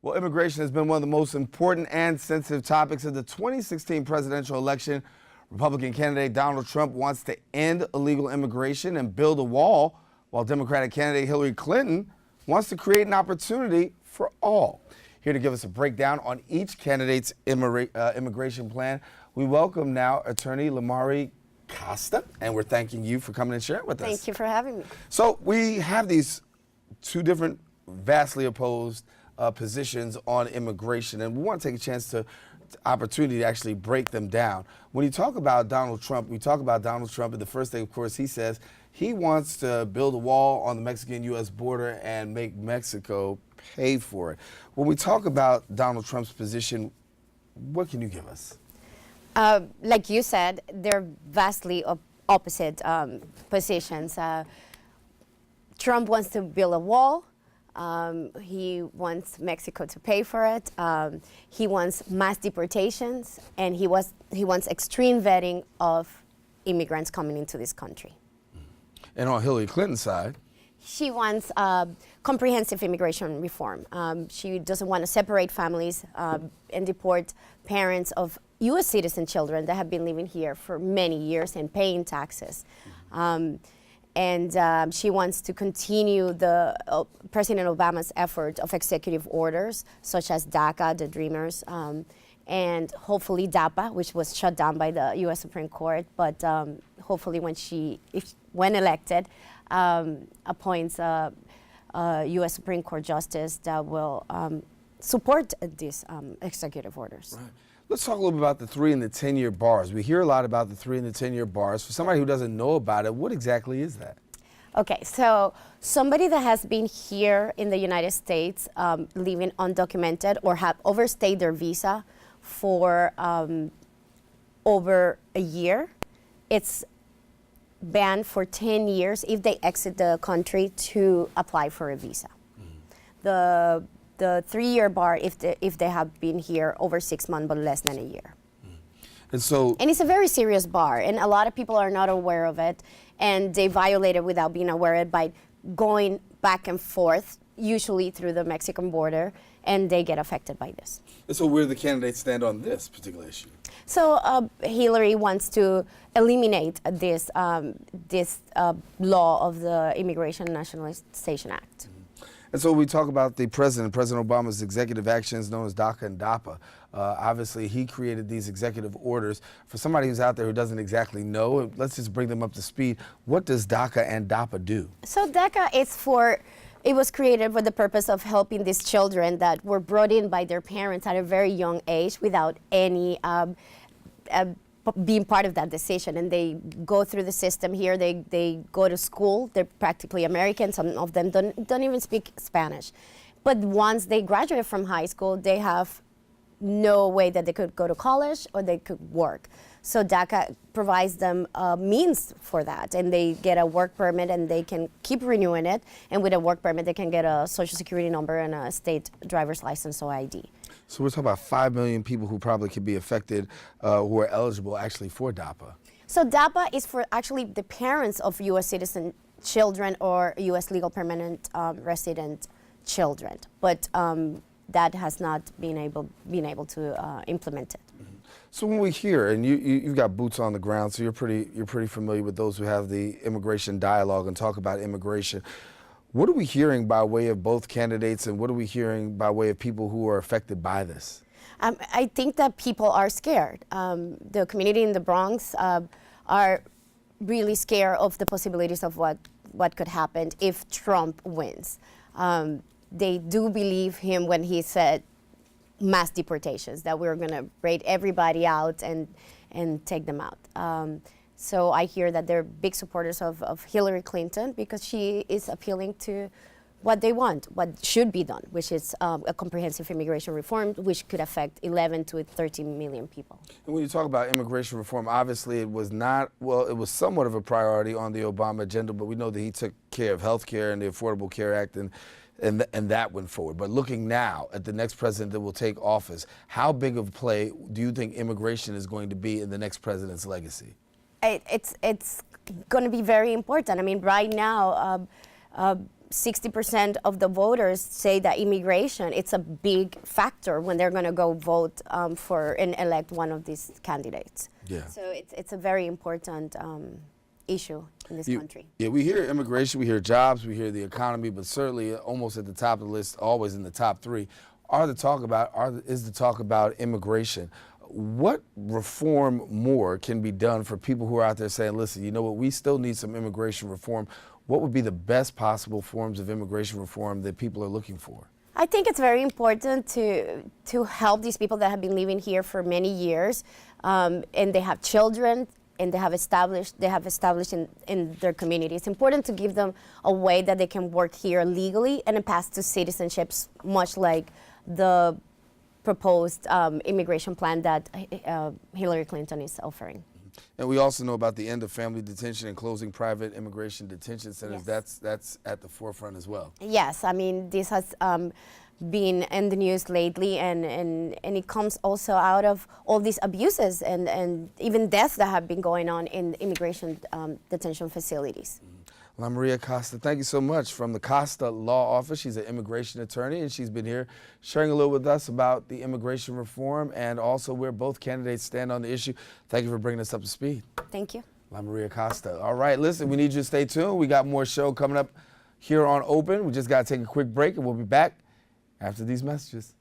Well, immigration has been one of the most important and sensitive topics of the 2016 presidential election. Republican candidate Donald Trump wants to end illegal immigration and build a wall, while Democratic candidate Hillary Clinton wants to create an opportunity for all. Here to give us a breakdown on each candidate's immigration plan, we welcome now attorney Lamari Costa, and we're thanking you for coming and sharing with us. Thank you for having me. So we have these two different vastly opposed positions on immigration, and we want to take a chance to opportunity to actually break them down. When you talk about Donald Trump, we talk about Donald Trump, and the first thing, of course, he says he wants to build a wall on the Mexican-U.S. border and make Mexico pay for it. When we talk about Donald Trump's position, what can you give us? Like you said, they're vastly opposite positions. Trump wants to build a wall. He wants Mexico to pay for it. He wants mass deportations, and he wants extreme vetting of immigrants coming into this country. And on Hillary Clinton's side, she wants comprehensive immigration reform. She doesn't want to separate families and deport parents of U.S. citizen children that have been living here for many years and paying taxes. And she wants to continue the President Obama's effort of executive orders, such as DACA, the Dreamers, and hopefully DAPA, which was shut down by the U.S. Supreme Court. But hopefully, when elected, appoints a U.S. Supreme Court justice that will support these executive orders. Right. Let's talk a little bit about the 3 and the 10-year bars. We hear a lot about the 3 and the 10-year bars. For somebody who doesn't know about it, what exactly is that? Okay, so somebody that has been here in the United States living undocumented or have overstayed their visa for over a year, it's banned for 10 years if they exit the country to apply for a visa. Mm-hmm. The 3-year bar if they have been here over 6 months but less than a year. And it's a very serious bar, and a lot of people are not aware of it, and they violate it without being aware of it by going back and forth, usually through the Mexican border, and they get affected by this. And so where do the candidates stand on this particular issue? So Hillary wants to eliminate this law of the Immigration and Nationalization Act. And so we talk about President Obama's executive actions known as DACA and DAPA. Obviously, he created these executive orders. For somebody who's out there who doesn't exactly know, let's just bring them up to speed. What does DACA and DAPA do? So DACA it was created for the purpose of helping these children that were brought in by their parents at a very young age without any being part of that decision, and they go through the system here. They go to school. They're practically American. Some of them don't even speak Spanish. But once they graduate from high school, they have no way that they could go to college or they could work. So DACA provides them a means for that, and they get a work permit, and they can keep renewing it. And with a work permit, they can get a social security number and a state driver's license or ID. So we're talking about 5 million people who probably could be affected, who are eligible actually for DAPA. So DAPA is for actually the parents of U.S. citizen children or U.S. legal permanent resident children, but that has not been able to implement it. Mm-hmm. So when we hear, and you've got boots on the ground, so you're pretty familiar with those who have the immigration dialogue and talk about immigration. What are we hearing by way of both candidates, and what are we hearing by way of people who are affected by this? I think that people are scared. The community in the Bronx are really scared of the possibilities of what could happen if Trump wins. They do believe him when he said mass deportations, that we're going to raid everybody out and take them out. So I hear that they're big supporters of Hillary Clinton because she is appealing to what they want, what should be done, which is a comprehensive immigration reform, which could affect 11 to 13 million people. And when you talk about immigration reform, obviously it was not, well, it was somewhat of a priority on the Obama agenda, but we know that he took care of health care and the Affordable Care Act, and that went forward. But looking now at the next president that will take office, how big of a play do you think immigration is going to be in the next president's legacy? It's going to be very important. I mean, right now, 60% of the voters say that immigration, it's a big factor when they're going to go vote for and elect one of these candidates. Yeah. So it's a very important issue in this country. Yeah, we hear immigration, we hear jobs, we hear the economy, but certainly almost at the top of the list, always in the top three, is the talk about immigration. What reform more can be done for people who are out there saying, listen, you know what, we still need some immigration reform? What would be the best possible forms of immigration reform that people are looking for? I think it's very important to help these people that have been living here for many years, and they have children, and they have established in their community. It's important to give them a way that they can work here legally and pass to citizenships, much like the proposed immigration plan that Hillary Clinton is offering. And we also know about the end of family detention and closing private immigration detention centers. Yes. That's at the forefront as well. Yes, I mean, this has been in the news lately, and it comes also out of all these abuses and even deaths that have been going on in immigration detention facilities. La Maria Costa, thank you so much. From the Costa Law Office, she's an immigration attorney, and she's been here sharing a little with us about the immigration reform and also where both candidates stand on the issue. Thank you for bringing us up to speed. Thank you. La Maria Costa. All right, listen, we need you to stay tuned. We got more show coming up here on Open. We just got to take a quick break, and we'll be back after these messages.